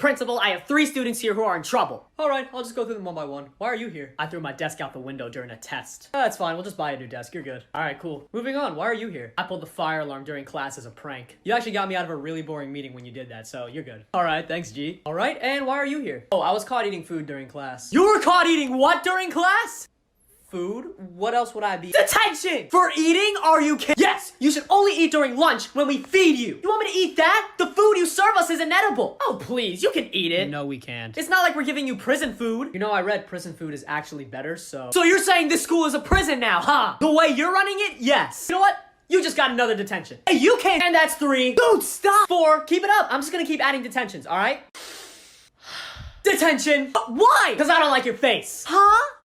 Principal, I have 3 students here who are in trouble. Alright, I'll just go through them one by one. Why are you here? I threw my desk out the window during a test. That's fine, we'll just buy a new desk, you're good. Alright, cool. Moving on, why are you here? I pulled the fire alarm during class as a prank. You actually got me out of a really boring meeting when you did that, so you're good. Alright, thanks, G. Alright, and why are you here? Oh, I was caught eating food during class. You were caught eating what during class? Food? What else would I be? Detention! For eating? Are you kidding? Yes! You should only eat during lunch when we feed you! You want me to eat that? The food you serve us is inedible! Oh, please, you can eat it. No, we can't. It's not like we're giving you prison food. You know, I read prison food is actually better, so... So you're saying this school is a prison now, huh? The way you're running it? Yes. You know what? You just got another detention. Hey, you can't. And that's 3. Dude, stop. 4. Keep it up. I'm just gonna keep adding detentions, alright? Detention. Why? Because I don't like your face. Huh?